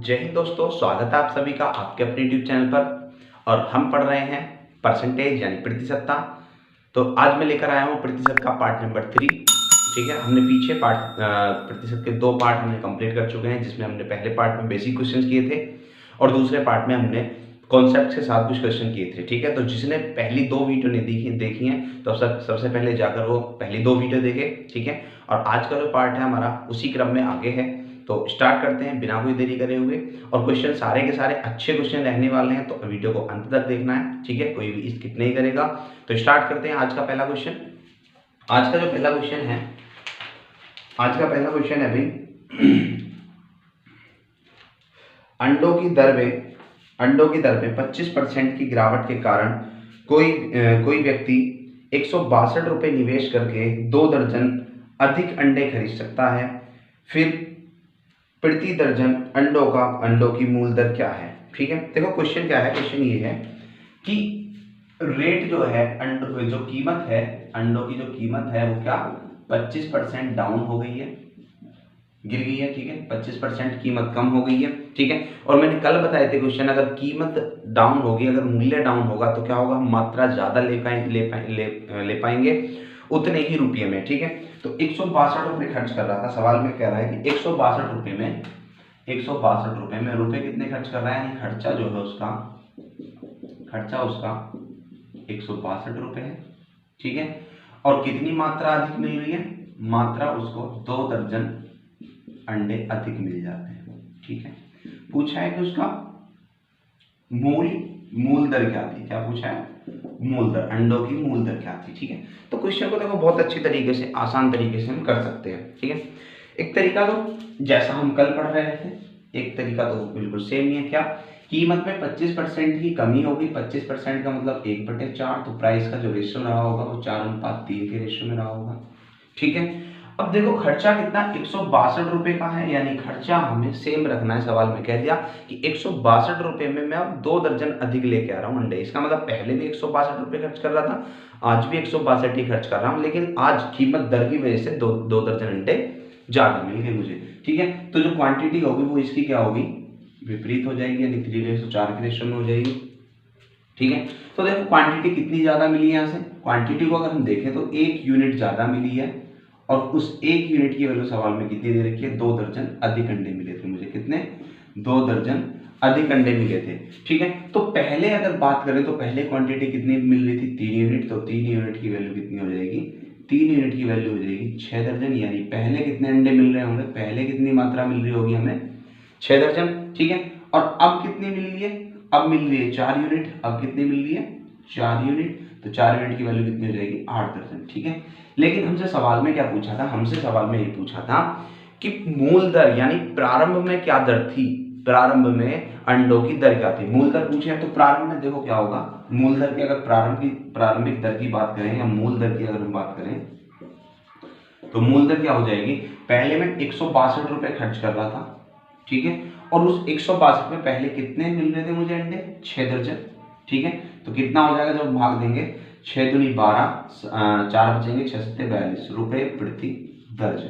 जय हिंद दोस्तों, स्वागत है आप सभी का आपके अपने यूट्यूब चैनल पर। और हम पढ़ रहे हैं परसेंटेज यानी प्रतिशतता। तो आज मैं लेकर आया हूँ प्रतिशत का पार्ट नंबर 3। ठीक है, हमने पीछे प्रतिशत के 2 पार्ट हमने कंप्लीट कर चुके हैं, जिसमें हमने पहले पार्ट में बेसिक क्वेश्चन किए थे और दूसरे पार्ट में हमने कॉन्सेप्ट के साथ कुछ क्वेश्चन किए थे। ठीक है, तो जिसने पहली 2 वीडियो नहीं देखी हैं तो सबसे पहले जाकर वो पहली 2 वीडियो देखे। ठीक है, और आज का जो पार्ट है हमारा उसी क्रम में आगे है। तो स्टार्ट करते हैं बिना कोई देरी करे हुए। और क्वेश्चन सारे के सारे अच्छे क्वेश्चन रहने वाले हैं, तो वीडियो को अंत तक देखना है। ठीक है, कोई भी स्किप नहीं करेगा। तो स्टार्ट करते हैं आज का पहला क्वेश्चन। आज का पहला क्वेश्चन है भाई, अंडों की दर में 25% की गिरावट के कारण कोई व्यक्ति 162 रुपये निवेश करके 2 दर्जन अधिक अंडे खरीद सकता है। फिर प्रति दर्जन अंडों की मूल दर क्या है। ठीक है, देखो क्वेश्चन क्या है। क्वेश्चन ये है कि रेट जो है जो कीमत है अंडों की जो कीमत है वो क्या 25% डाउन हो गई है, गिर गई है। ठीक है, 25% कीमत कम हो गई है। ठीक है, और मैंने कल बताए थे क्वेश्चन, अगर कीमत डाउन होगी, अगर मूल्य डाउन होगा तो क्या होगा, मात्रा ज्यादा ले पाएंगे उतने ही रुपये में। ठीक है, तो 162 रुपये खर्च कर रहा था। सवाल में कह रहा है कि 162 रुपये में रुपये कितने खर्च कर रहा है, यानी खर्चा जो है उसका 162 रुपये है। ठीक है, और कितनी मात्रा अधिक मिल रही है, मात्रा उसको 2 दर्जन अंडे अधिक मिल जाते हैं। ठीक है, पूछा है कि उसका मूल दर क्या थी, क्या पूछा है, मूल दर, अंडों की मूल दर क्या थी। ठीक है, तो क्वेश्चन को देखो बहुत अच्छी तरीके से, आसान तरीके से हम कर सकते हैं। ठीक है, एक तरीका तो जैसा हम कल पढ़ रहे थे, एक तरीका तो बिल्कुल सेम ही है। क्या, कीमत में 25% की कमी होगी। 25% का मतलब 1/4, तो प्राइस का जो रेशियो रहा होगा वो 4:3 के रेशियो में रहा होगा। ठीक है, अब देखो खर्चा कितना 162 रुपये का है, यानी खर्चा हमें सेम रखना है। सवाल में कह दिया कि 162 रुपये में मैं अब 2 दर्जन अधिक लेके आ रहा हूँ अंडे। इसका मतलब पहले भी 162 रुपये खर्च कर रहा था, आज भी 162 ही खर्च कर रहा हूँ, लेकिन आज कीमत दर की वजह से दो दर्जन अंडे ज्यादा मिल गए मुझे। ठीक है, तो जो क्वांटिटी होगी वो इसकी क्या होगी, विपरीत हो जाएगी, यानी 3:4 के रेशियो में हो जाएगी। ठीक है, तो देखो क्वांटिटी कितनी ज्यादा मिली है। यहाँ से क्वांटिटी को अगर हम देखें तो 1 यूनिट ज्यादा मिली है, और उस 1 यूनिट की वैल्यू सवाल में कितनी दे रखी है, 2 दर्जन अधिक अंडे मिले थे मुझे। कितने, 2 दर्जन अधिक अंडे मिले थे। ठीक है, तो पहले अगर बात करें तो पहले क्वांटिटी कितनी मिल रही थी, 3 यूनिट, तो 3 यूनिट की वैल्यू कितनी हो जाएगी, 3 यूनिट की वैल्यू हो जाएगी 6 दर्जन। यानी पहले कितने अंडे मिल रहे होंगे, पहले कितनी मात्रा मिल रही होगी हमें, 6 दर्जन। ठीक है, और अब कितनी मिल रही है, अब मिल रही है 4 यूनिट। अब कितनी मिल रही है, 4 यूनिट, तो 4 यूनिट की वैल्यू कितनी हो जाएगी, 8 दर्जन। ठीक है, लेकिन हमसे सवाल में क्या पूछा था, हमसे सवाल में ये पूछा था कि मूल दर यानी प्रारंभ में क्या दर थी, प्रारंभ में अंडों की दर क्या थी। मूल दर पूछे हैं तो प्रारंभ में देखो क्या होगा, मूल दर की अगर प्रारंभिक दर की बात करें या मूल दर की अगर हम बात करें तो मूल दर क्या हो जाएगी, पहले मैं 162 रुपये खर्च कर रहा था। ठीक है, और उस 162 में पहले कितने मिल रहे थे मुझे अंडे, 6 दर्जन। ठीक है, तो कितना हो जाएगा जब भाग देंगे, 6 दूनी 12, 4 बचेंगे, 6 सत्ते 42 रुपये प्रति दर्जन।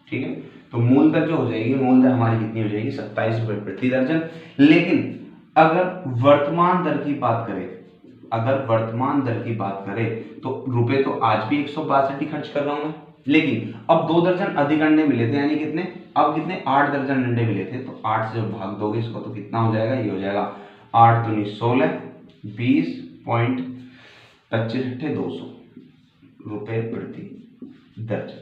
ठीक है, तो मूल दर जो हो जाएगी, मूल दर हमारी कितनी हो जाएगी, 27 रुपये प्रति दर्जन। लेकिन अगर वर्तमान दर की बात करें, तो रुपए तो आज भी 162 ही खर्च कर रहा हूं मैं, लेकिन अब 2 दर्जन अधिक अंडे मिले थे, यानी कितने, अब कितने, 8 दर्जन अंडे मिले थे। तो 8 से जब भाग दोगे इसको तो कितना हो जाएगा, ये हो जाएगा 8 दूनी 16, 20.25 200 रुपये प्रति दर्जन।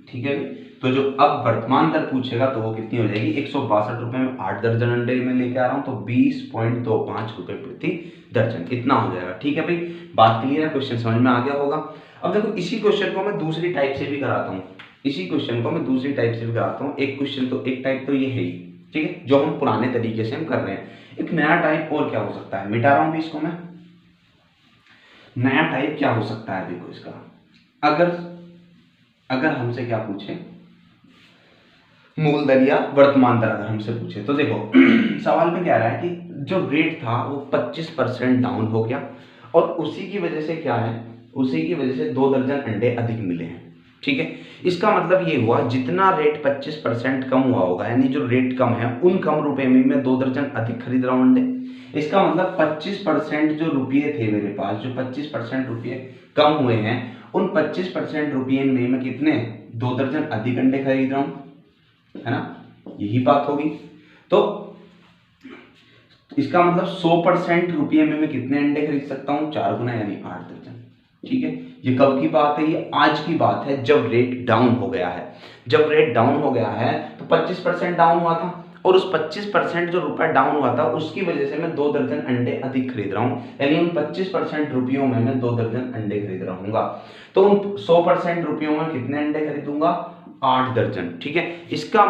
ठीक है, तो जो अब वर्तमान दर पूछेगा तो वो कितनी हो जाएगी, 162 रुपये में 8 दर्जन अंडे में लेके आ रहा हूं, तो 20.25 रुपये प्रति दर्जन इतना हो जाएगा। ठीक है भाई, बात क्लियर है, क्वेश्चन समझ में आ गया होगा। अब देखो इसी क्वेश्चन को मैं दूसरी टाइप से भी कराता हूँ, एक क्वेश्चन तो एक टाइप तो ये है ही। ठीक है, जो हम पुराने तरीके से हम कर रहे हैं। एक नया टाइप और क्या हो सकता है, मिटा रहा हूं भी इसको मैं, नया टाइप क्या हो सकता है, देखो इसका अगर हमसे क्या पूछे, मूल दर या वर्तमान दर अगर हमसे पूछे, तो देखो सवाल में क्या रहा है कि जो रेट था वो 25% डाउन हो गया, और उसी की वजह से क्या है, उसी की वजह से 2 दर्जन अंडे अधिक मिले हैं। ठीक है। इसका मतलब ये हुआ जितना रेट 25% कम हुआ होगा, यानी जो रेट कम है उन कम रुपए में मैं 2 दर्जन अधिक खरीद रहा हूँ अंडे। इसका मतलब 25% जो रुपये थे मेरे पास, जो 25% रुपये कम हुए हैं, उन 25% रुपये में मैं कितने 2 दर्जन अधिक अंडे खरीद रहा हूँ, है ना, यही बात होगी। तो इसका मतलब 100% रुपये में मैं कितने अंडे खरीद सकता हूँ, 4 गुना यानी 8 दर्जन। ठीक है, ये कब की बात है, ये आज की बात है जब रेट डाउन हो गया है। जब रेट डाउन हो गया है तो 25% डाउन हुआ था, और उस 25% जो रुपया डाउन हुआ था उसकी वजह से मैं 2 दर्जन अंडे अधिक खरीद रहा हूँ, यानी उन 25% रुपयों में मैं 2 दर्जन अंडे खरीद रहूंगा। तो उन 100% रुपयों में कितने अंडे खरीदूंगा, 8 दर्जन। ठीक है, इसका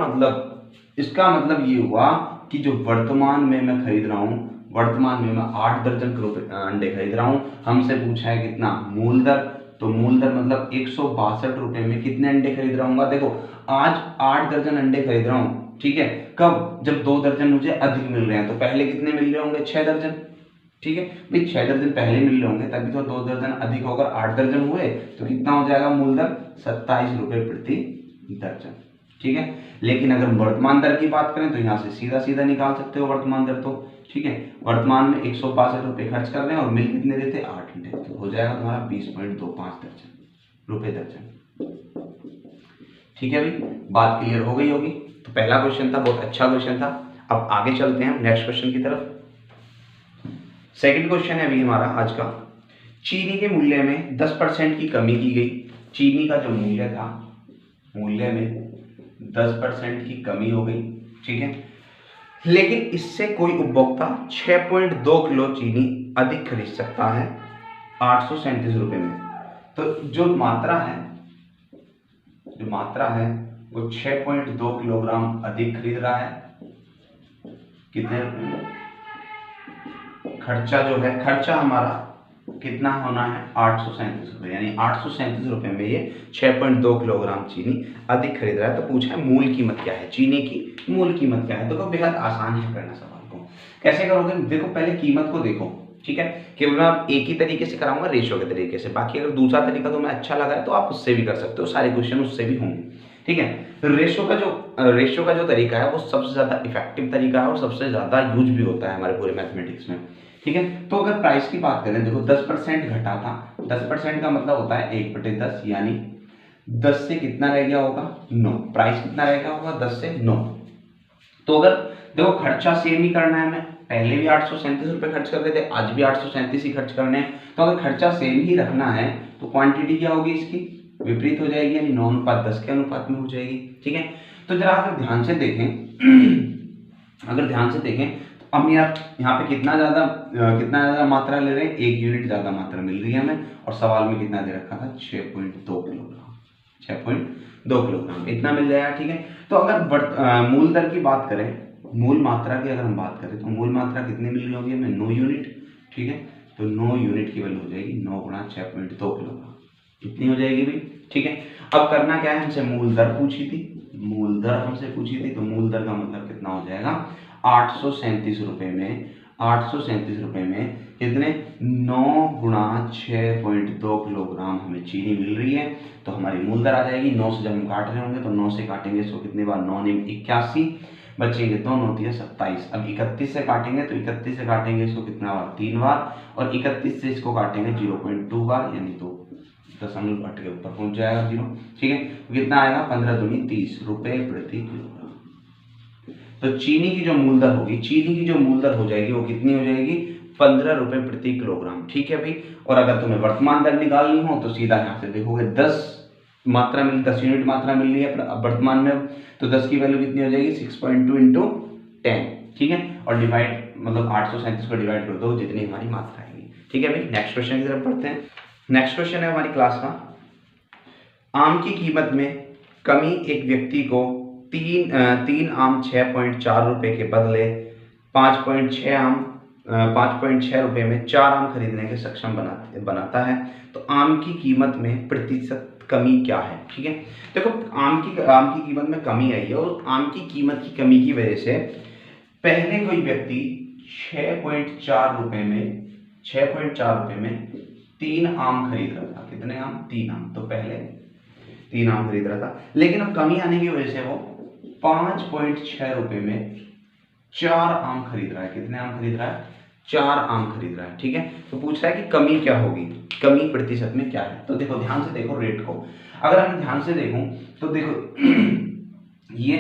मतलब ये हुआ कि जो वर्तमान में मैं खरीद रहा हूँ, वर्तमान में मैं 8 दर्जन अंडे खरीद रहा हूँ। हमसे पूछा है कितना, मूल दर, तो मूल दर मतलब 162 रुपए में कितने अंडे खरीद रहा हूँ। देखो आज 8 दर्जन अंडे खरीद रहा हूँ, ठीक है, कब, जब 2 दर्जन मुझे अधिक मिल रहे हैं। तो पहले कितने मिल रहे होंगे, 6 दर्जन। ठीक है भाई, 6 दर्जन पहले मिल रहे होंगे, तभी तो 2 दर्जन अधिक होकर 8 दर्जन हुए, तो कितना हो जाएगा मूल दर, 27 रुपए प्रति दर्जन। ठीक है, लेकिन अगर वर्तमान दर की बात करें तो यहाँ से सीधा सीधा निकाल सकते हो वर्तमान दर। तो ठीक है, वर्तमान में 162 रुपए खर्च कर रहे हैं और मिल कितने देते, 8 अंडे, तो हो जाएगा तुम्हारा 20.25 दर्जन रुपए दर्जन। ठीक है भाई, बात क्लियर हो गई होगी। तो पहला क्वेश्चन था, बहुत अच्छा क्वेश्चन था। अब आगे चलते हैं नेक्स्ट क्वेश्चन की तरफ। सेकंड क्वेश्चन है अभी हमारा आज का, चीनी के मूल्य में 10% की कमी की गई। चीनी का जो मूल्य था, मूल्य में 10% की कमी हो गई। ठीक है, लेकिन इससे कोई उपभोक्ता 6.2 किलो चीनी अधिक खरीद सकता है 837 रुपए में। तो जो मात्रा है वो 6.2 किलोग्राम अधिक खरीद रहा है। कितने रुपए में, खर्चा जो है, खर्चा हमारा कितना होना है, 837 रुपए, यानी 837 रुपए में ये 6.2 किलोग्राम चीनी अधिक खरीद रहा है। तो पूछा है मूल कीमत क्या है, चीनी की मूल कीमत क्या है। देखो बेहद आसान है करना सवाल को, कैसे करोगे, देखो पहले कीमत को देखो। ठीक है, केवल मैं आप एक ही तरीके से कराऊंगा, रेशो के तरीके से। बाकी अगर दूसरा तरीका तुम्हें अच्छा लगा है तो आप उससे भी कर सकते हो, सारे क्वेश्चन उससे भी होंगे। ठीक है, रेशो का जो तरीका है वो सबसे ज्यादा इफेक्टिव तरीका है और सबसे ज्यादा यूज भी होता है हमारे पूरे मैथमेटिक्स में। ठीक है, तो अगर प्राइस की बात करें, देखो 10% घटा था, 10% का मतलब होता है 1/10, यानी 10 से कितना रह गया होगा, 9। प्राइस कितना रह गया होगा, 10 से 9। तो अगर देखो खर्चा सेम ही करना है, हमें पहले भी 837 रुपए खर्च कर रहे थे, आज भी 837 ही खर्च करने हैं। तो अगर खर्चा सेम ही रखना है तो क्वांटिटी क्या होगी, इसकी विपरीत हो जाएगी, यानी 9:10 के अनुपात में हो जाएगी। ठीक है, तो जरा अगर ध्यान से देखें तो हम यहाँ पे कितना ज्यादा मात्रा ले रहे हैं, 1 यूनिट ज्यादा मात्रा मिल रही है हमें, और सवाल में कितना दे रखा था, 6.2 किलोग्राम, 6.2 किलोग्राम इतना मिल जाएगा। ठीक है, तो अगर मूल दर की बात करें, मूल मात्रा की अगर हम बात करें तो मूल मात्रा कितनी मिल रही होगी हमें, 9 यूनिट। ठीक है, तो 9 यूनिट की वैल्यू हो जाएगी 9 गुणा 6.2 किलोग्राम, कितनी हो जाएगी भाई। ठीक है, अब करना क्या है, हमसे मूल दर पूछी थी, तो मूल दर का मतलब कितना हो जाएगा, 837 रुपए में कितने, 9 गुणा 6.2 किलोग्राम हमें चीनी मिल रही है। तो हमारी मूल दर आ जाएगी, 9 से जब हम काट रहे होंगे तो 9 से काटेंगे इसको कितनी बार, 9 ने 81, बचेंगे 2 9 27। अब 31 से काटेंगे तो 31 से काटेंगे इसको कितना बार, 3 बार, और 31 से इसको काटेंगे 0.2 बार, यानी 2 दशमलव हट के ऊपर पहुंच जाएगा 0। ठीक है, तो कितना आएगा, 15 दूनी 30 रुपए प्रति किलोग्राम। तो चीनी की जो मूल दर हो जाएगी वो कितनी हो जाएगी, 15 रुपए प्रति किलोग्राम। ठीक है भाई, और अगर तुम्हें वर्तमान दर निकालनी हो तो सीधा यहाँ से देखोगे, 10 यूनिट मात्रा मिल रही है वर्तमान में, तो 10 की वैल्यू कितनी हो जाएगी, 6.2 इंटू 10। ठीक है, और डिवाइड मतलब 837 को डिवाइड कर दो, जितनी हमारी मात्रा आएगी। ठीक है भाई, नेक्स्ट क्वेश्चन की तरफ बढ़ते हैं। नेक्स्ट क्वेश्चन है हमारी क्लास का, आम की कीमत में कमी एक व्यक्ति को 3 आम 6.4 रुपए के बदले 5.6 रुपए में 4 आम खरीदने के सक्षम बनाता है। तो आम की कीमत में प्रतिशत कमी क्या है। ठीक है, देखो आम की कीमत में कमी आई है, और आम की कीमत की कमी की वजह से पहले कोई व्यक्ति 6.4 रुपए में 3 आम खरीद रहा था। कितने आम, 3 आम। तो पहले 3 आम खरीद रहा था, लेकिन अब कमी आने की वजह से वो 5.6 रुपए में 4 आम खरीद रहा है। कितने आम खरीद रहा है? 4 आम खरीद रहा है। ठीक है, तो पूछ रहा है कि कमी क्या होगी, कमी प्रतिशत में क्या है। तो देखो ध्यान से देखो रेट को, अगर हम ध्यान से देखूं तो देखो ये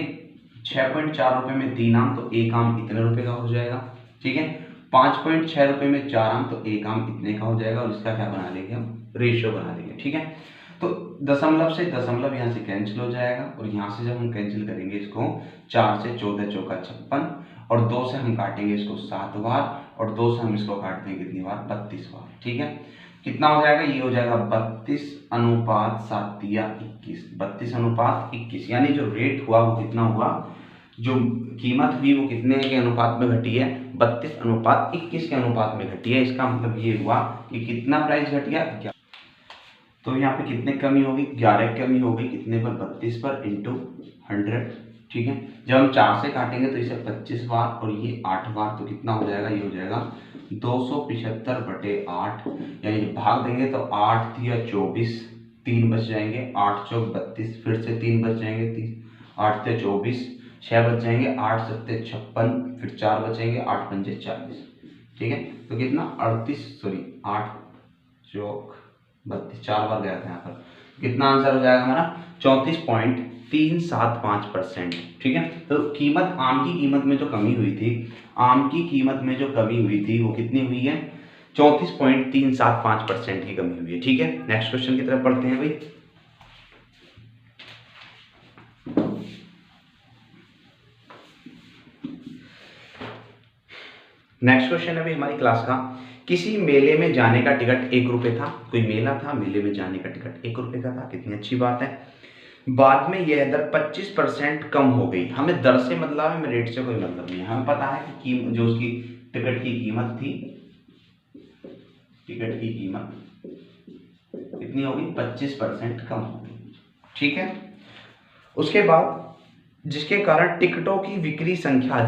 6.4 रुपए में 3 आम, तो 1 आम इतने रुपए का हो जाएगा। ठीक है, 5.6 रुपए में 4 आम, तो 1 आम इतने का हो जाएगा, और इसका क्या बना लेंगे हम? रेशियो बना लेंगे। ठीक है, तो दशमलव से दशमलव यहाँ से कैंसिल हो जाएगा, और यहाँ से जब हम कैंसिल करेंगे इसको, 4 से 14 चौका 56, और 2 से हम काटेंगे इसको 7 बार, और 2 से हम इसको काटते हैं कितनी बार? 32 बार। ठीक है, कितना हो जाएगा? ये हो जाएगा 32:7 या 21, 32:21, यानी जो रेट हुआ वो कितना हुआ, जो कीमत हुई वो कितने के अनुपात में घटी है? 32:21 के अनुपात में घटी है। इसका मतलब ये हुआ कि कितना प्राइस घट गया? तो यहाँ पे कितने कमी होगी? 11 कमी हो गई। कितने पर? 32 पर इंटू 100। ठीक है, जब हम 4 से काटेंगे तो इसे 25 बार और ये 8 बार, तो कितना हो जाएगा? ये हो जाएगा 275/8, यानी भाग देंगे तो 8 या 24, 3 बच जाएंगे, 8 चौक 32, फिर से 3 बच जाएंगे, 8 या 24, 6 बच जाएंगे, 8 7 56, फिर 4 बचेंगे, 8 पंजे 40। ठीक है, तो कितना? 8 चौक 32, 4 बार गया था यहाँ पर। कितना आंसर हो जाएगा हमारा? 34.375%। ठीक है, तो कीमत, आम की कीमत में जो कमी हुई थी, आम की कीमत में जो कमी हुई थी वो कितनी हुई है? 34.375% की कमी हुई है। ठीक है, नेक्स्ट क्वेश्चन की तरफ बढ़ते हैं भाई। नेक्स्ट क्वेश्चन है भाई हमारी क्लास का, किसी मेले में जाने का टिकट 1 रुपये था। कोई मेला था, मेले में जाने का टिकट 1 रुपये का था। कितनी अच्छी बात है। बाद में यह दर 25% कम हो गई। हमें दर से मतलब है, हमें रेट से कोई मतलब नहीं है। हमें पता है कि जो उसकी टिकट की कीमत थी, टिकट की कीमत कितनी होगी? 25% कम हो गई। ठीक है, उसके बाद जिसके कारण टिकटों की बिक्री संख्या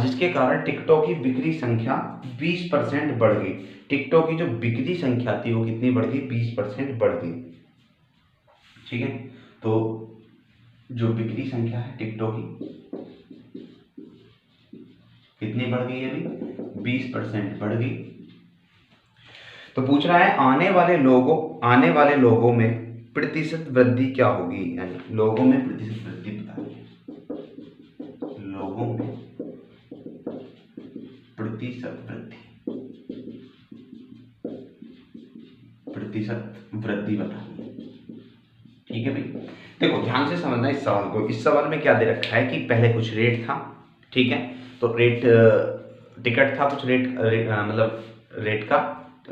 20% बढ़ गई। टिकटों की जो बिक्री संख्या थी वो कितनी बढ़ गई? 20% बढ़ गई। ठीक है, तो जो बिक्री संख्या है टिकटों की कितनी बढ़ गई है भाई? 20% बढ़ गई। तो पूछ रहा है आने वाले लोगों में प्रतिशत वृद्धि क्या होगी, यानी लोगों में प्रतिशत वृद्धि बताइए। लोगों में प्रतिशत वृद्धि बताइए। ठीक है भाई, देखो ध्यान से समझना इस सवाल को। इस सवाल में क्या दे रखा है कि पहले कुछ रेट था। ठीक है, तो रेट टिकट था, कुछ मतलब रेट का,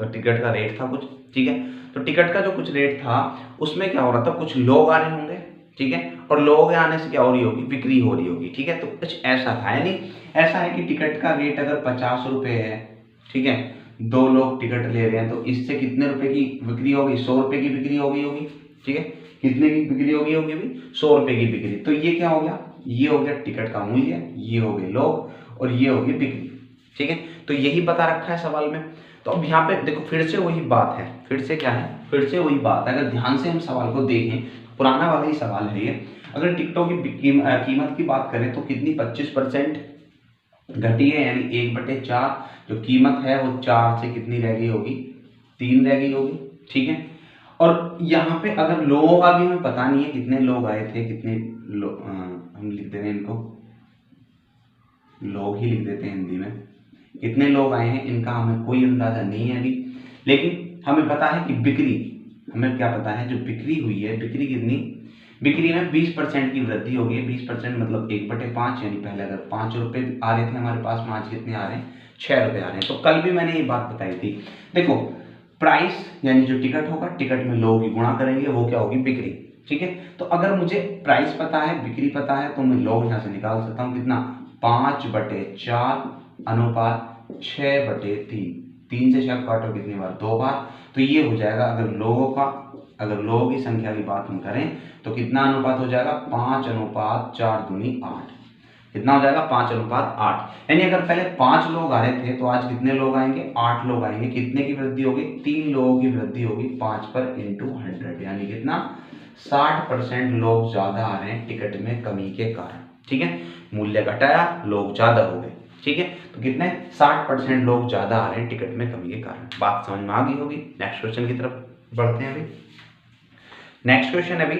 टिकट का रेट था कुछ। ठीक है, तो टिकट का जो कुछ रेट था उसमें क्या हो रहा था, कुछ लोग आ रहे होंगे। ठीक है, और लोग आने से क्या हो रही होगी? बिक्री हो रही होगी। ठीक है, तो कुछ ऐसा था, यानी ऐसा है कि टिकट का रेट अगर 50 रुपये है, ठीक है, 2 लोग टिकट ले रहे हैं, तो इससे कितने रुपए की बिक्री होगी? 100 रुपये की बिक्री होगी। ठीक है, कितने की बिक्री होगी अभी? 100 रुपये की बिक्री। तो ये क्या हो गया? ये हो गया टिकट का मूल्य, ये हो गए लोग, और ये हो गई बिक्री। ठीक है, तो यही बता रखा है सवाल में। तो अब यहाँ पे देखो फिर से वही बात है, फिर से क्या है? फिर से वही बात है। अगर ध्यान से हम सवाल को देखें, पुराना वाला ही सवाल है ये। अगर टिकटों की कीमत की बात करें तो कितनी? 25% घटी है, यानी 1/4 जो कीमत है वो 4 से कितनी रह गई होगी? 3 रह गई होगी। ठीक है, और यहाँ पे अगर लोगों का भी हमें पता नहीं है कितने लोग आए थे, कितने लोग, हम लिख दे रहे हैं इनको, लोग ही लिख देते हैं हिंदी में। कितने लोग आए हैं इनका हमें कोई अंदाजा नहीं है अभी, लेकिन हमें पता है कि बिक्री, हमें क्या पता है, जो बिक्री हुई है, बिक्री कितनी? बिक्री में 20% की वृद्धि हो गई है। 20% मतलब 1/5, यानी पहले अगर 5 रुपये आ रहे थे हमारे पास में, आज कितने आ रहे हैं? 6 रुपये आ रहे हैं। तो कल भी मैंने ये बात बताई थी। देखो प्राइस यानी जो टिकट होगा, टिकट में लोगों की गुणा करेंगे, वो क्या होगी? बिक्री। ठीक है, तो अगर मुझे प्राइस पता है, बिक्री पता है, तो मैं लोग यहाँ से निकाल सकता हूँ कितना? 5/4 अनुपात 6/3। 3 से 6 काटो कितनी बार? 2 बार। तो ये हो जाएगा, अगर लोगों की संख्या की बात हम करें तो कितना अनुपात हो जाएगा? 5/4 दूनी 8। कितना हो जाएगा? 5/8। यानी अगर पहले 5 लोग आ रहे थे तो आज कितने लोग आएंगे? 8 लोग आएंगे। कितने की वृद्धि होगी? 3 लोगों की वृद्धि होगी 5 पर इंटू 100, यानी कितना? 60% लोग ज्यादा आ रहे हैं टिकट में कमी के कारण, ठीक है। मूल्य घटाया, लोग ज्यादा हो गए, ठीक है। तो कितने 60% लोग ज्यादा आ रहे हैं टिकट में कमी के कारण। बात समझ में आ गई होगी। नेक्स्ट क्वेश्चन की तरफ बढ़ते हैं अभी। नेक्स्ट क्वेश्चन अभी,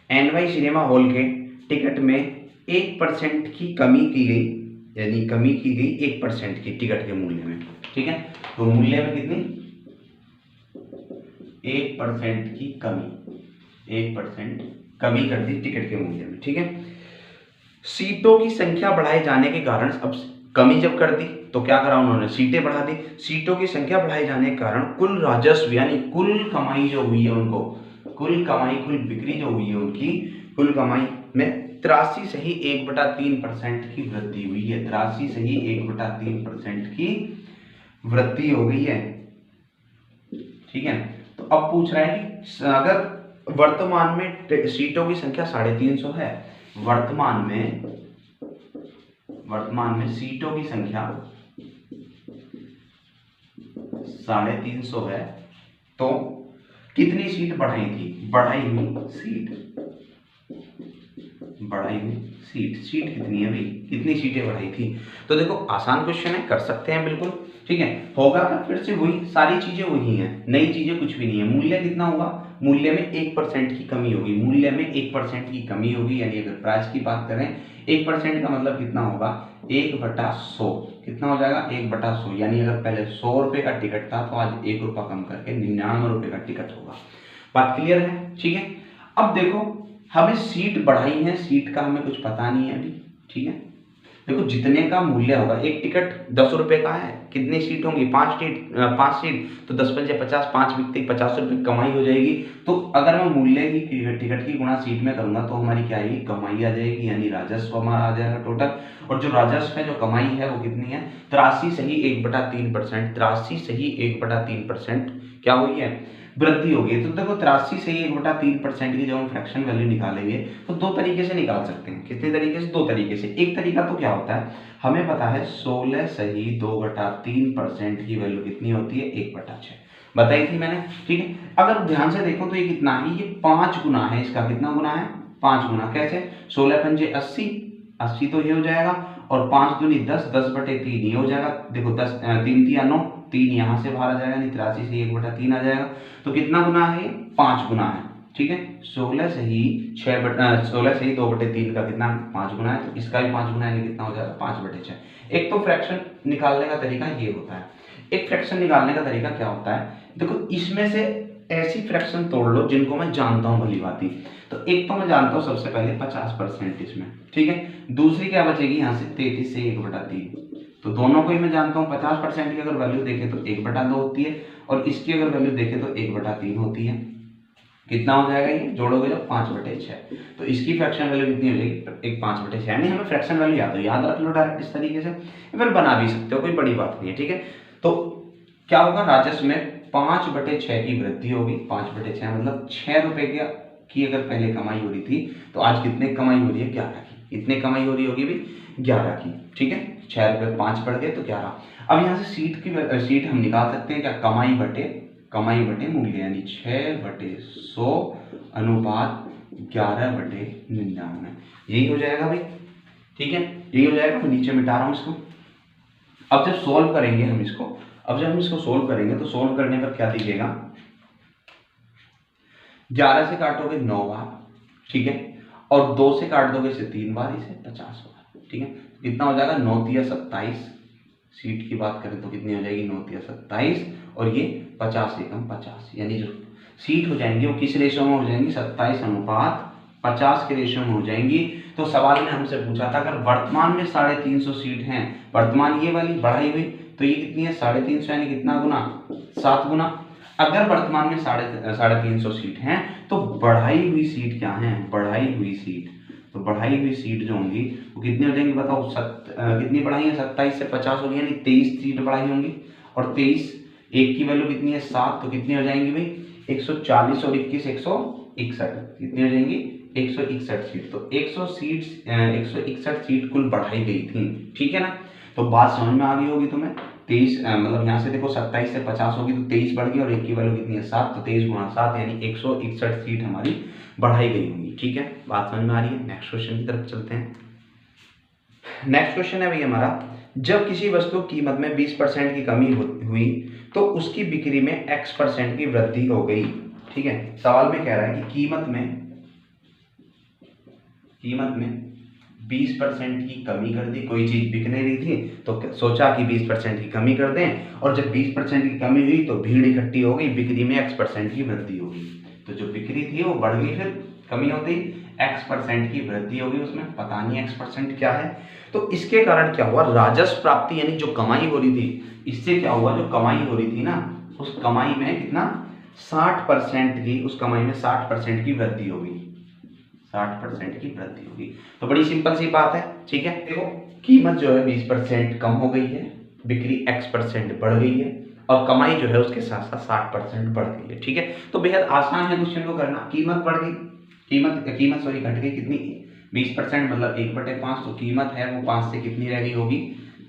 एनवाई सिनेमा हॉल के टिकट में 1% की कमी की गई, यानी कमी की गई 1% की टिकट के मूल्य में, ठीक है। तो मूल्य में कितनी 1% की कमी, 1% कमी कर दी टिकट के मूल्य में, ठीक है। सीटों की संख्या बढ़ाए जाने के कारण, अब कमी जब कर दी तो क्या करा उन्होंने, सीटें बढ़ा दी। सीटों की संख्या बढ़ाए जाने के कारण कुल राजस्व यानी कुल कमाई जो हुई है उनको, कुल कमाई, कुल बिक्री जो हुई है उनकी, कुल कमाई में 83 सही 1/3% की वृद्धि हुई है। 83 सही 1/3% की वृद्धि हो गई है, ठीक है। तो अब पूछ रहा है कि अगर वर्तमान में सीटों की संख्या 350 है, वर्तमान में सीटों की संख्या 350 है, तो कितनी सीट बढ़ाई थी, बढ़ाई हुई सीट कितनी है भाई, कितनी सीटें बढ़ाई थी। तो देखो आसान क्वेश्चन है, कर सकते हैं बिल्कुल, ठीक है। होगा क्या, फिर से वही सारी चीजें वही हैं, नई चीजें कुछ भी नहीं है। मूल्य कितना होगा, मूल्य में 1% की कमी होगी, मूल्य में 1% की कमी होगी, यानी अगर प्राइस की बात करें 1% का मतलब कितना होगा, 1/100 कितना हो जाएगा, 1/100, यानी अगर पहले 100 रुपए का टिकट था तो आज 1 रुपया कम करके 99 रुपए का टिकट होगा। बात क्लियर है, ठीक है। अब देखो हमें सीट बढ़ाई है, सीट का हमें कुछ पता नहीं है अभी, ठीक है। देखो जितने का मूल्य होगा, एक टिकट 10 रुपए का है, कितनी सीट होंगी, 5 सीट, तो 10 पंजे 50, 5 बिकते 50 रुपए कमाई हो जाएगी। तो अगर मैं मूल्य की टिकट की गुणा सीट में करूंगा तो हमारी क्या आएगी, कमाई आ जाएगी, यानी राजस्व हमारा आ जाएगा टोटल। और जो राजस्व है, जो कमाई है वो कितनी है, 83 सही 1/3%, 83 सही 1/3% क्या हुई है, वृद्धि होगी। तो देखो 83 सही 1/3% की जब हम फ्रैक्शन वैल्यू निकालेंगे तो दो तरीके से निकाल सकते हैं। कितने तरीके से, दो तरीके से। एक तरीका तो क्या होता है, हमें पता है 16 सही 2/3% की वैल्यू कितनी होती है, 1/6 बताई थी मैंने, ठीक है। अगर ध्यान से देखो तो ये कितना है, ये 5 गुना है इसका, कितना गुना है, 5 गुना। कैसे, 16 पंजे 80, 80 तो ये हो जाएगा, और 5 दूनी 10, 10/3 ये हो जाएगा। देखो 10 3 तिया 9, 3 यहाँ से बाहर आ जाएगा, नहीं 83 से 1/3 आ जाएगा। तो कितना गुना है, 5 गुना है, ठीक है। 16 सही 2/3 का कितना 5 गुना है, तो इसका भी 5 गुना है, कितना हो जाएगा 5/6। एक तो फ्रैक्शन निकालने का तरीका ये होता है। एक फ्रैक्शन निकालने का तरीका क्या होता है, देखो इसमें से ऐसी फ्रैक्शन तोड़ लो जिनको मैं जानता हूँ भली भांति। तो एक तो मैं जानता हूँ सबसे पहले 50% इसमें, ठीक है। दूसरी क्या बचेगी यहाँ से, 33 से 1/3, तो दोनों को ही मैं जानता हूँ। 50% की अगर वैल्यू देखें तो 1/2 होती है, और इसकी अगर वैल्यू देखें तो 1/3 होती है। कितना हो जाएगा, ये जोड़ोगे जब 5/6, तो इसकी फ्रैक्शन वैल्यू कितनी हो जाएगी, 5/6। यानी हमें फ्रैक्शन वैल्यू याद रख लो डायरेक्ट इस तरीके से, फिर बना भी सकते हो, कोई बड़ी बात नहीं है, ठीक है। तो क्या होगा, राजस्व में 5/6 की वृद्धि होगी। 5/6 मतलब 6 रुपए की अगर पहले कमाई हो रही थी तो आज कितने कमाई हो रही है, 11 की। कितने कमाई हो रही होगी भी, 11 की, ठीक है। 6 रुपए 5 बढ़ गए तो 11। अब यहाँ से सीट हम निकाल सकते हैं क्या, कमाई बटे मूल्य, यानी 6/100 अनुपात 11/99, यही हो जाएगा भाई, ठीक है। यही हो जाएगा। मैं नीचे मिटा रहा हूं इसको। अब जब सोल्व करेंगे हम इसको, तो सोल्व करने पर क्या दिखेगा, 11 से काटोगे 9 बार, ठीक है, और 2 से काट दोगे इसे 3 बार, इसे 50 बार, ठीक है। कितना हो जाएगा, 9 तिया 27, सीट की बात करें तो कितनी हो जाएगी, 9 तिया 27, और ये 50 एकम 50, यानी जो सीट हो जाएंगी वो किस रेशो में हो जाएंगी, 27:50 के रेशो में हो जाएंगी। तो सवाल ने हमसे पूछा था अगर वर्तमान में 350 सीट हैं, वर्तमान ये वाली बढ़ाई हुई, तो ये कितनी है, 350, यानी कितना गुना, 7 गुना। अगर वर्तमान में 350 सीट हैं तो बढ़ाई हुई सीट क्या है, बढ़ाई हुई सीट जो होंगी वो कितनी हो जाएंगी, बताओ। कितनी बढ़ाई है, 27 से 50 होगी, यानी 23 सीट बढ़ाई होंगी। और 23, एक की वैल्यू कितनी है, 7, तो कितनी हो जाएंगी भाई, 140 और 21 161, कितनी हो जाएंगी, 161 सीट। तो 161 सीट कुल बढ़ाई गई थी, ठीक है ना। तो बात समझ में आ गई होगी तुम्हें। 23 मतलब यहाँ से देखो 27 से 50 होगी तो 23 बढ़ गई और एक की वैल्यू कितनी है 7, तो 23 गुणा 7 यानी 161 सीट हमारी बढ़ाई गई होंगी। ठीक है, बात समझ में आ रही है। नेक्स्ट क्वेश्चन की तरफ चलते हैं। नेक्स्ट क्वेश्चन है भाई हमारा, जब किसी वस्तु कीमत में 20% की कमी हुई तो उसकी बिक्री में x% की वृद्धि हो गई। ठीक है, सवाल में कह रहा है कि कीमत में 20% की कमी कर दी, कोई चीज बिक नहीं रही थी तो सोचा कि 20% की कमी कर दें, और जब 20% की कमी हुई तो भीड़ इकट्ठी हो गई, बिक्री में x% की वृद्धि हो गई। तो जो बिक्री थी वो बढ़ गई, फिर कमी होती x% की वृद्धि होगी, उसमें पता नहीं x% क्या है। तो इसके कारण क्या हुआ, राजस्व प्राप्ति यानी जो कमाई हो रही थी, इससे क्या हुआ, जो कमाई हो रही थी ना उस कमाई में कितना 60% की, उस कमाई में 60% की वृद्धि होगी, 60% की वृद्धि होगी। तो बड़ी सिंपल सी बात है। ठीक है, देखो कीमत जो है 20% कम हो गई है, बिक्री x% बढ़ गई है और कमाई जो है उसके साथ साथ 60% बढ़ गई है। ठीक है, तो बेहद आसान है क्वेश्चन को करना। कीमत बढ़ गई, कीमत सॉरी घट गई, कितनी 20% मतलब 1/5, तो कीमत है वो 5 से कितनी रह गई होगी,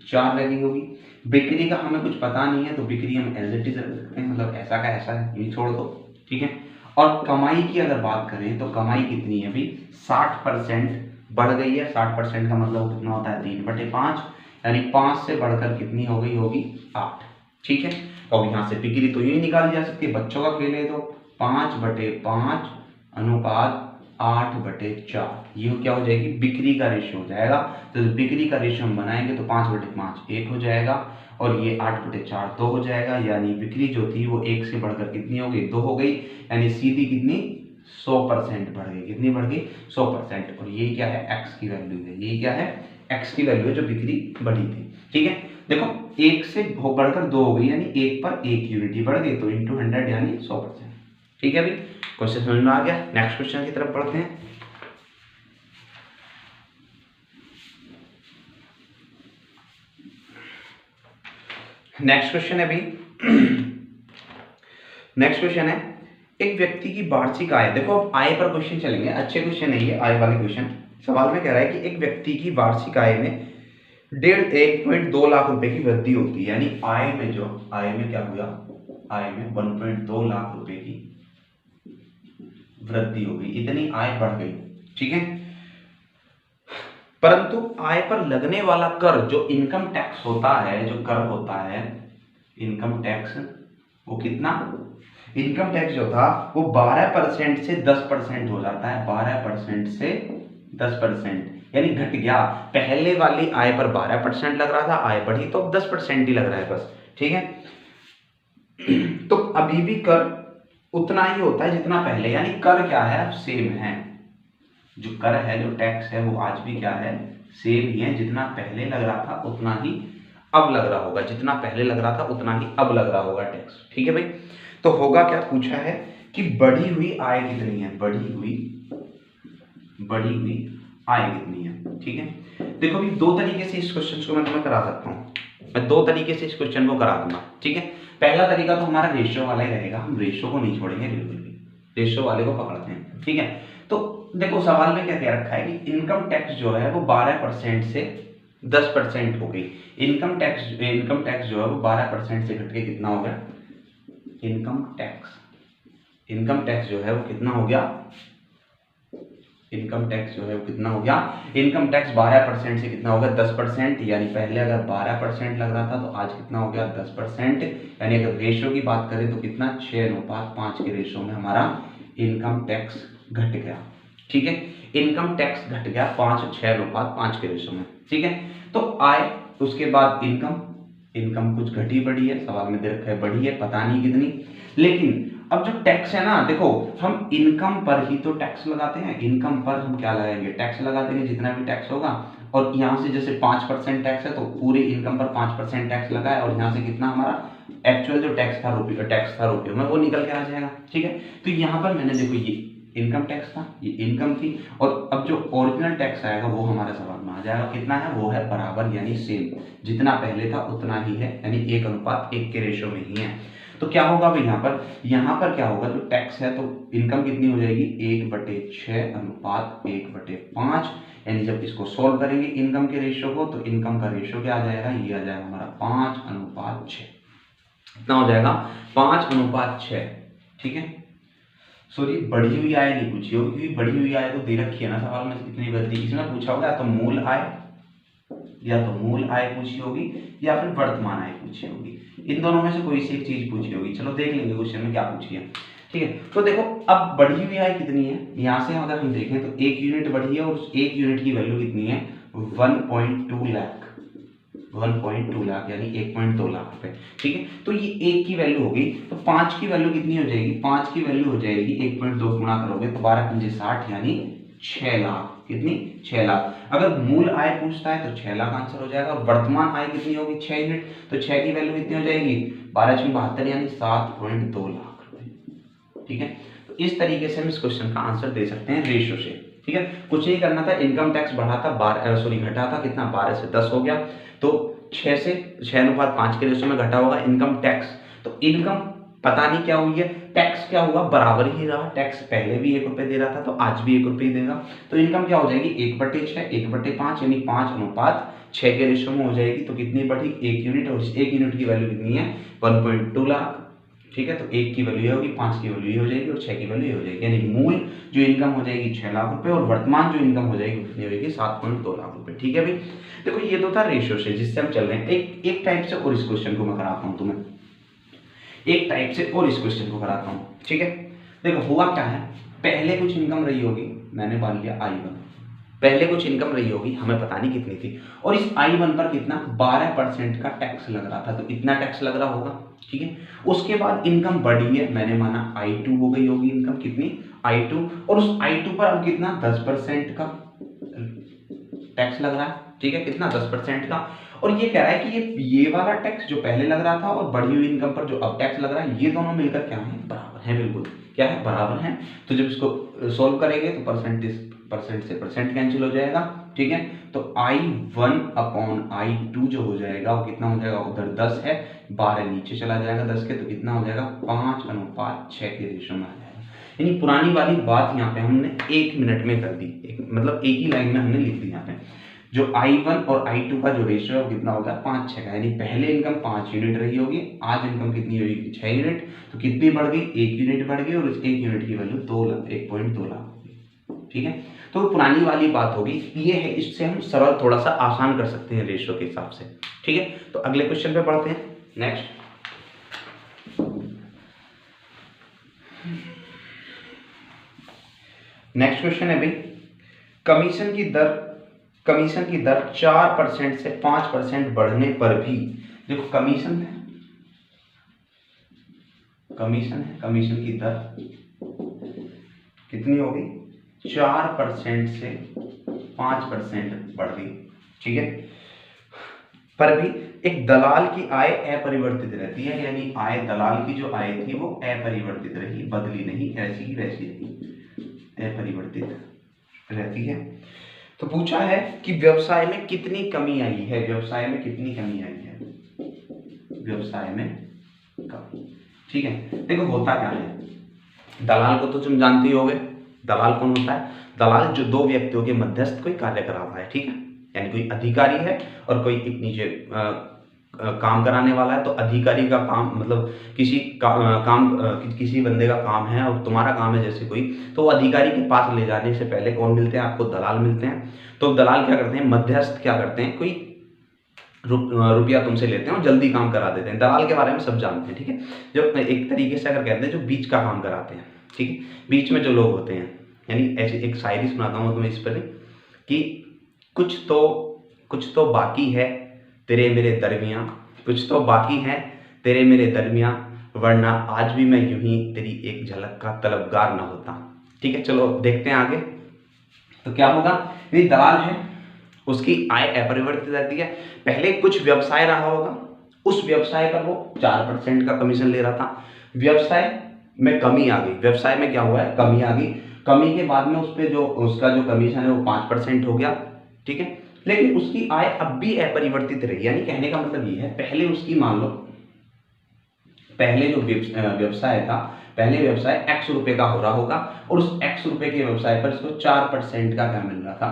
4 रह गई होगी। बिक्री का हमें कुछ पता नहीं है तो बिक्री हम एज इट इज रख सकते हैं, मतलब ऐसा का ऐसा है, ये छोड़ दो। ठीक है, और कमाई की अगर बात करें तो कमाई कितनी है भाई, 60% बढ़ गई है। 60% का मतलब कितना होता है 3/5, यानी 5 से बढ़कर कितनी हो गई होगी 8। ठीक है, और यहाँ से बिक्री तो यही निकाली जा सकती है, बच्चों का खेल है, तो 5/5 अनुपात 8/4, ये क्या हो जाएगी, बिक्री का रेशियो हो जाएगा। तो बिक्री का रेशियो हम बनाएंगे तो 5/5 1 हो जाएगा और ये 8/4 2 हो जाएगा, यानी बिक्री जो थी वो 1 से बढ़कर कितनी हो गई, 2 हो गई, यानी सीधी कितनी 100% बढ़ गई। कितनी बढ़ गई, 100%। और ये क्या है, x की वैल्यू है, ये क्या है, x की वैल्यू है जो बिक्री बढ़ी थी। ठीक है, देखो 1 से बढ़कर 2 हो गई, यानी 1 पर 1 यूनिटी बढ़ गई, तो इंटू 100 यानी 100%। ठीक है भाई, क्वेश्चन समझ में आ गया। नेक्स्ट क्वेश्चन की तरफ बढ़ते हैं। नेक्स्ट क्वेश्चन है भाई नेक्स्ट क्वेश्चन है, एक व्यक्ति की वार्षिक आय, देखो आय पर क्वेश्चन चलेंगे, अच्छे क्वेश्चन है ये आय वाले क्वेश्चन। सवाल में कह रहा है कि एक व्यक्ति की वार्षिक आय में 1.2 लाख रुपए की वृद्धि होती है, यानी आय में क्या हुआ, आय में 1.2 लाख रुपए की वृद्धि हो गई, इतनी आय बढ़ गई। ठीक है, परंतु आय पर लगने वाला कर जो इनकम टैक्स होता है, जो कर होता है इनकम टैक्स, वो कितना, इनकम टैक्स जो था वो 12% से 10% हो जाता है, 12% से 10%, यानी घट गया। पहले वाली आय पर 12% लग रहा था, आय बढ़ी तो 10% ही लग रहा है बस। ठीक है, तो अभी भी कर उतना ही होता है जितना पहले, यानी कर क्या है, सेम है, जो कर है जो टैक्स है वो आज भी क्या है, सेम ही है, जितना पहले लग रहा था उतना ही अब लग रहा होगा, जितना पहले लग रहा था उतना ही अब लग रहा होगा टैक्स। ठीक है भाई, तो होगा क्या, पूछा है कि बढ़ी हुई आय कितनी है, बढ़ी हुई आय कितनी है। ठीक है, देखो अभी दो तरीके से इस क्वेश्चन को मैं करा सकता हूँ, मैं दो तरीके से इस क्वेश्चन को करा दूंगा। ठीक है, पहला तरीका तो हमारा रेशियो वाला ही रहेगा, हम रेशियो को नहीं छोड़ेंगे बिल्कुल भी, रेशियो वाले को पकड़ते हैं। ठीक है, तो देखो सवाल में क्या कह रखा है कि इनकम टैक्स जो है वो 12% से 10% हो गई। इनकम टैक्स जो है वो 12% से घट के कितना हो गया, इनकम टैक्स जो है वो कितना हो गया, इनकम टैक्स 12% से कितना हो गया 10%, यानी पहले अगर 12% लग रहा था तो आज कितना हो गया 10%, यानी अगर रेशियो की बात करें तो कितना 6:5 के रेशियो में हमारा इनकम टैक्स घट गया। ठीक है, इनकम टैक्स घट गया 6:5 के रेशियो में। ठीक है, तो आय, उसके बाद इनकम कुछ घटी बढ़ी है, सवाल में दे रखा है बढ़ी है, पता नहीं कितनी। लेकिन अब जो टैक्स है ना, देखो हम इनकम पर ही तो टैक्स लगाते हैं, इनकम पर हम क्या लगाएंगे, टैक्स लगा देंगे, जितना भी टैक्स होगा। और यहाँ से जैसे 5% टैक्स है तो पूरे इनकम पर 5% टैक्स लगाए, और यहाँ से कितना हमारा एक्चुअल जो टैक्स था रुपये में वो निकल के आ जाएगा। ठीक है, तो यहाँ पर मैंने देखो इनकम टैक्स था, ये इनकम थी, और अब जो ओरिजिनल टैक्स आएगा वो हमारे सवाल में आ जाएगा, कितना है, वो है बराबर यानी सेम, जितना पहले था उतना ही है, यानी 1:1 के रेशो में ही है। तो क्या होगा भाई यहाँ पर क्या होगा, जो टैक्स है तो इनकम कितनी हो जाएगी 1/6:1/5, यानी जब इसको सॉल्व करेंगे इनकम के रेशियो को, तो इनकम का रेशियो क्या आ जाएगा, ये आ जाएगा हमारा 5:6, कितना हो जाएगा 5:6, ठीक है। सॉरी बढ़ी हुई आय नहीं पूछी होगी, क्योंकि बढ़ी हुई आय तो दे रखी है ना सवाल में, कितनी बदली, इसमें पूछा होगा या तो मूल आय पूछी होगी या फिर वर्तमान आय पूछी होगी, इन दोनों में से कोई सी एक चीज पूछी होगी। चलो देख लेंगे क्वेश्चन में क्या पूछी है, ठीक है। तो देखो अब बढ़ी हुई आय कितनी है, यहाँ से अगर हम देखें तो 1 यूनिट बढ़ी है, और उस 1 यूनिट की वैल्यू कितनी है 1.2 लाख, 1.2 लाख यानी 1.2 लाख रुपए, ठीक है। तो ये 1 की वैल्यू होगी, तो 5 की वैल्यू कितनी हो जाएगी, 5 की वैल्यू हो जाएगी 1.2 गुणा करोगे तो 12×5 60 यानी 6 लाख, कितनी 6 लाख। अगर मूल आय पूछता है तो 6 लाख आंसर हो जाएगा, और वर्तमान आय कितनी होगी 6 यूनिट, तो 6 की वैल्यू कितनी हो जाएगी 12×72 यानी 7.2 लाख रुपए, ठीक है। तो इस तरीके से हम इस क्वेश्चन का आंसर दे सकते हैं रेशियो से, ठीक है। कुछ नहीं करना था, इनकम टैक्स बढ़ा था घटा था, कितना 12 से 10 हो गया, तो 6 से 6:5 के रेशियो में घटा होगा इनकम टैक्स, तो इनकम पता नहीं क्या हुई है, टैक्स क्या हुआ बराबर ही रहा, टैक्स पहले भी 1 रुपये दे रहा था तो आज भी 1 रुपये देगा, तो इनकम क्या हो जाएगी 1/6 1/5 यानी 5:6 के रेशियो में हो जाएगी। तो कितनी बढ़ी 1 यूनिट, और 1 यूनिट की वैल्यू कितनी है 1.2 लाख, ठीक है। तो 1 की वैल्यू होगी, 5 की वैल्यू हो जाएगी, और 6 की वैल्यू हो जाएगी, यानी मूल जो इनकम हो जाएगी 6 लाख रुपए, और वर्तमान जो इनकम हो जाएगी कितनी होगी 7.2 लाख रुपए, ठीक है भाई। देखो ये तो था रेशियो से जिससे हम चल रहे हैं, एक टाइप से और इस क्वेश्चन को मैं कराता हूँ तुम्हें, एक टाइप से और इस क्वेश्चन को कराता हूँ, ठीक है। देखो हुआ क्या है, पहले कुछ इनकम रही होगी, मैंने मान लिया I1, पहले कुछ इनकम रही होगी, हमें पता नहीं कितनी थी, और इस I1 पर कितना 12% का टैक्स लग रहा था, तो इतना टैक्स लग रहा होगा, ठीक है। उसके बाद इनकम बढ़ी है, मैंने माना I2 हो गई होगी इनकम, कितनी I2, और उस I2 पर अब कितना 10% का टैक्स लग रहा है, ठीक है, कितना 10% का, और ये कह रहा है कि ये वाला टैक्स जो पहले लग रहा था और बढ़ी हुई इनकम पर जो अब टैक्स लग रहा है, ये दोनों मिलकर क्या है बराबर है, बिल्कुल क्या है बराबर है। तो जब इसको सोल्व करेंगे तो परसेंट से परसेंट कैंसिल हो जाएगा, ठीक है। तो I1/I2 जो हो जाएगा वो कितना हो जाएगा, उधर 10 है, 12 नीचे चला जाएगा 10 के, तो कितना हो जाएगा 5:6 के रेशियो में आ जाएगा। यानी पुरानी वाली बात यहाँ पे हमने 1 मिनट में कर दी, मतलब एक ही लाइन में हमने लिख दी। यहाँ पे जो I1 और I2 का जो रेशियो है वो कितना होगा 5:6 का, यानी पहले इनकम 5 यूनिट रही होगी, आज इनकम कितनी होगी 6 यूनिट, तो कितनी बढ़ गई 1 यूनिट बढ़ गई, और उस 1 यूनिट की वैल्यू 1.2 लाख होगी, ठीक है। तो पुरानी वाली बात होगी, ये है, इससे हम सरल थोड़ा सा आसान कर सकते हैं रेशियो के हिसाब से, ठीक है। तो अगले क्वेश्चन पे बढ़ते हैं। नेक्स्ट क्वेश्चन है भाई, कमीशन की दर 4% से 5% बढ़ने पर भी, देखो कमीशन है, कमीशन की दर कितनी होगी 4% से 5% बढ़ गई, ठीक है, पर भी एक दलाल की आय अपरिवर्तित रहती है, यानी आय दलाल की जो आय थी वो अपरिवर्तित रही, बदली नहीं, ऐसी ही वैसी रही, अपरिवर्तित रहती है। तो पूछा है कि व्यवसाय में कितनी कमी आई है, व्यवसाय में कितनी कमी आई है, व्यवसाय में कमी, ठीक है। देखो होता क्या है, दलाल को तो तुम जानते ही होगे, दलाल कौन होता है, दलाल जो दो व्यक्तियों के मध्यस्थ कोई कार्य कराता है, ठीक है, यानी कोई अधिकारी है और कोई एक नीचे काम कराने वाला है। तो अधिकारी का काम मतलब किसी बंदे का काम है और तुम्हारा काम है जैसे कोई, तो अधिकारी के पास ले जाने से पहले कौन मिलते हैं आपको, दलाल मिलते हैं। तो दलाल क्या करते हैं, मध्यस्थ क्या करते हैं, कोई रुपया तुमसे लेते हैं और जल्दी काम करा देते हैं। दलाल के बारे में सब जानते हैं, ठीक है, जो एक तरीके से अगर कहते हैं जो बीच का काम कराते हैं, ठीक है, बीच में जो लोग होते हैं। यानी ऐसी एक शायरी सुनाता हूँ तुम्हें इस पर कि कुछ तो बाकी है तेरे मेरे दरमियाँ, कुछ तो बाकी है तेरे मेरे दरमियाँ, वरना आज भी मैं यूं ही तेरी एक झलक का तलबगार ना होता, ठीक है। चलो देखते हैं आगे, तो क्या होगा, यदि दलाल है उसकी आय अपरिवर्तित रहती है, पहले कुछ व्यवसाय रहा होगा, उस व्यवसाय पर वो 4% का कमीशन ले रहा था, व्यवसाय में कमी आ गई, व्यवसाय में क्या हुआ है कमी आ गई, कमी के बाद में उस पर जो उसका जो कमीशन है वो 5% हो गया, ठीक है। लेकिन उसकी आय अब भी अपरिवर्तित रही, यानी कहने का मतलब ये है, पहले उसकी मान लो पहले जो व्यवसाय था, पहले व्यवसाय x रुपए का हो रहा होगा और उस x रुपए के व्यवसाय पर इसको 4% का क्या मिल रहा था,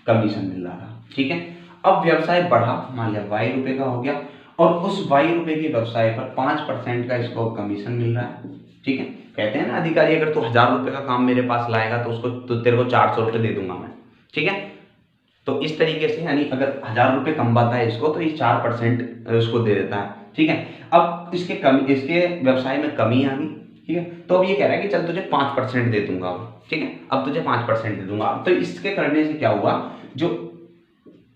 कमीशन मिल रहा था, ठीक है। अब व्यवसाय बढ़ा, मान लिया y रुपए का हो गया और उस y रुपए के व्यवसाय पर 5% का इसको कमीशन मिल रहा है, ठीक है। कहते हैं ना अधिकारी, अगर तू 1000 रुपए का काम मेरे पास लाएगा तो उसको तो तेरे को 400 रुपए दे दूंगा मैं, ठीक है। तो इस तरीके से, यानी अगर 1000 रुपए कमवाता है इसको तो ये 4% उसको दे देता है, ठीक है। अब इसके व्यवसाय में कमी आ गई, ठीक है। तो अब ये कह रहा है कि चल तुझे 5% दे दूंगा अब, ठीक है, अब तुझे 5% दे दूंगा। तो इसके करने से क्या हुआ, जो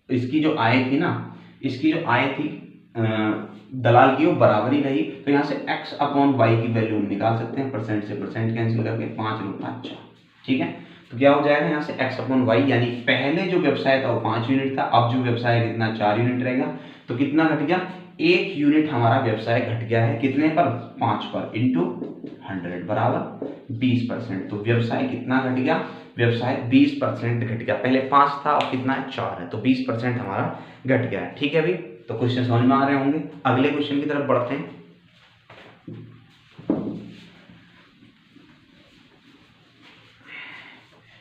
इसकी जो आय थी ना, इसकी जो आय थी दलाल की, वो बराबरी रही। तो यहाँ से x/y की वैल्यू निकाल सकते हैं, परसेंट से परसेंट कैंसिल करके 5 रुपये, अच्छा, ठीक है। तो क्या हो जाएगा यहाँ से x/y, यानी पहले जो व्यवसाय था वो 5 यूनिट था, अब जो व्यवसाय कितना 4 यूनिट रहेगा। तो कितना घट गया, 1 यूनिट हमारा व्यवसाय घट गया है, कितने पर, 5 पर, इंटू 100 बराबर 20%। तो व्यवसाय कितना घट गया, व्यवसाय 20% घट गया, पहले 5 था और कितना है 4 है, तो 20% हमारा घट गया है, ठीक है। अभी तो क्वेश्चन समझ में आ रहे होंगे। अगले क्वेश्चन की तरफ बढ़ते हैं।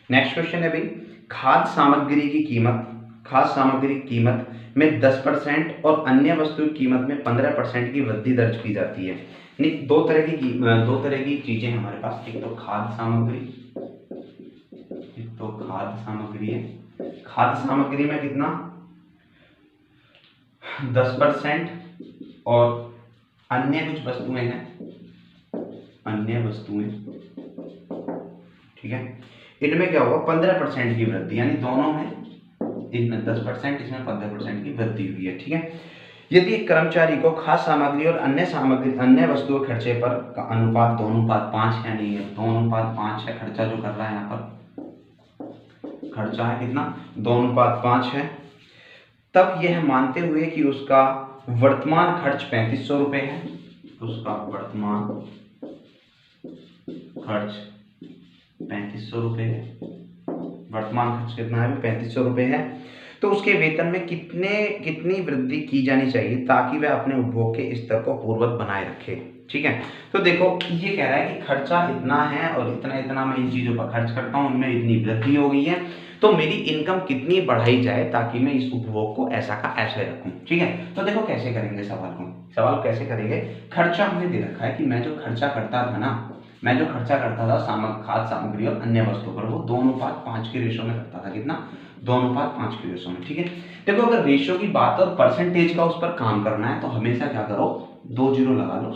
नेक्स्ट क्वेश्चन है भाई, खाद्य सामग्री की कीमत में 10% और अन्य वस्तु की कीमत में 15% की वृद्धि दर्ज की जाती है। दो तरह की चीजें हमारे पास, एक तो खाद्य सामग्री है। खाद्य सामग्री में कितना, 10% और अन्य कुछ वस्तुएं हैं, ठीक है। इनमें क्या होगा, 15% की वृद्धि, यानी दोनों में, इसमें 10% इसमें 15% की वृद्धि हुई है, ठीक है। यदि एक कर्मचारी को खाद्य सामग्री और अन्य वस्तुओं के खर्चे पर का अनुपात 2:5 है, नहीं है 2:5 है, खर्चा जो कर रहा है यहाँ पर खर्चा है कितना, 2:5 है, तब यह मानते हुए कि उसका वर्तमान खर्च 3500 रुपये है, उसका वर्तमान खर्च 3500 रुपये है, वर्तमान खर्च कितना है, 3500 रुपये है। तो उसके वेतन में कितनी वृद्धि की जानी चाहिए ताकि वह अपने उपभोग के स्तर को पूर्ववत बनाए रखे, ठीक है। तो देखो ये कह रहा है कि खर्चा इतना है और इतना मैं इन चीजों पर खर्च करता हूँ, उनमें इतनी वृद्धि हो गई है, तो मेरी इनकम कितनी बढ़ाई जाए ताकि मैं इस उपभोग को ऐसा का ऐसे रखूं, ठीक है। तो देखो कैसे करेंगे सवाल कैसे करेंगे, खर्चा हमने दे रखा है कि मैं जो खर्चा करता था खाद्य सामग्री और अन्य वस्तुओं पर, वो 2:5 के रेशो में करता था, कितना, 2:5 के रेशो में, ठीक है। देखो अगर रेशो की बात और परसेंटेज का उस पर काम करना है तो हमेशा क्या करो, 2 जीरो लगा लो,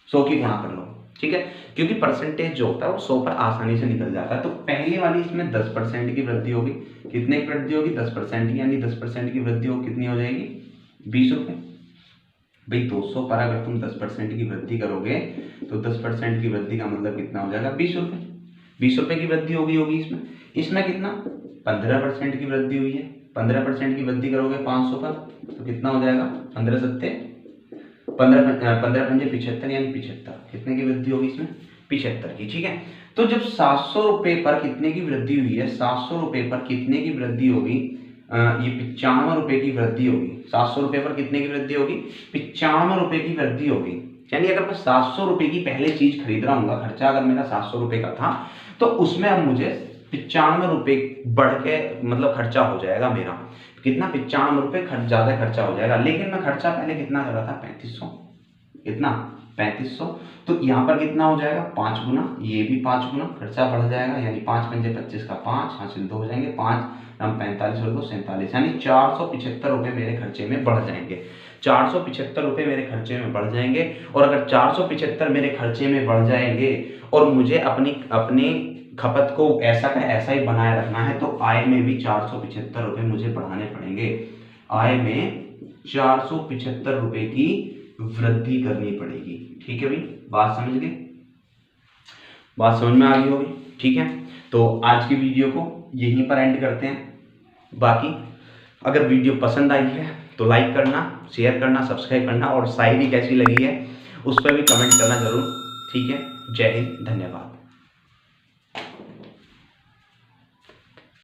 100 की गुणा कर लो, ठीक है, क्योंकि परसेंटेज जो होता है वो 100 पर आसानी से निकल जाता है। तो पहली वाली इसमें 10% की वृद्धि होगी, कितने की वृद्धि होगी, 10%, यानी 10% की वृद्धि हो कितनी हो जाएगी, 20 रुपये। भाई 200 पर अगर तुम 10% की वृद्धि करोगे तो 10% की वृद्धि का मतलब कितना हो जाएगा, 20 रुपये। 20 रुपये की वृद्धि होगी इसमें कितना, 15% की वृद्धि हुई है, 15% की वृद्धि करोगे 500 पर तो कितना हो जाएगा, 15 पंजे 75, यानी 75, कितने की वृद्धि होगी इसमें, 75 की, ठीक है। तो जब 700 रुपये पर कितने की वृद्धि हुई है, 700 रुपये पर कितने की वृद्धि होगी, ये 95 रुपये की वृद्धि होगी। 700 रुपये पर कितने की वृद्धि होगी, 95 रुपये की वृद्धि होगी। यानी अगर मैं 700 रुपये की पहले चीज खरीद रहा हूँ, खर्चा अगर मेरा 700 रुपये का था तो उसमें अब मुझे 95 रुपये बढ़ के मतलब खर्चा हो जाएगा मेरा, कितना, 95 रुपये ज्यादा खर्चा हो जाएगा। लेकिन मैं खर्चा पहले कितना कर रहा था, 3500, कितना, 3500। तो यहाँ पर कितना हो जाएगा, 5 गुना, ये भी 5 गुना खर्चा बढ़ जाएगा, यानी 5 पंजे 25 का 5 हासिल 2 हो जाएंगे, 5 45 और 2 47, यानी 475 रुपये मेरे खर्चे में बढ़ जाएंगे। 475 रुपये मेरे खर्चे में बढ़ जाएंगे। और अगर 475 मेरे खर्चे में बढ़ जाएंगे और मुझे अपनी खपत को ऐसा का ऐसा ही बनाए रखना है तो आय में भी 475 रुपये मुझे बढ़ाने पड़ेंगे। आय में 475 रुपये की वृद्धि करनी पड़ेगी, ठीक है भाई, बात समझ गए, बात समझ में आ गई होगी, ठीक है। तो आज की वीडियो को यहीं पर एंड करते हैं। बाकी अगर वीडियो पसंद आई है तो लाइक करना, शेयर करना, सब्सक्राइब करना और शायरी कैसी लगी है उस पर भी कमेंट करना जरूर, ठीक है। जय हिंद, धन्यवाद।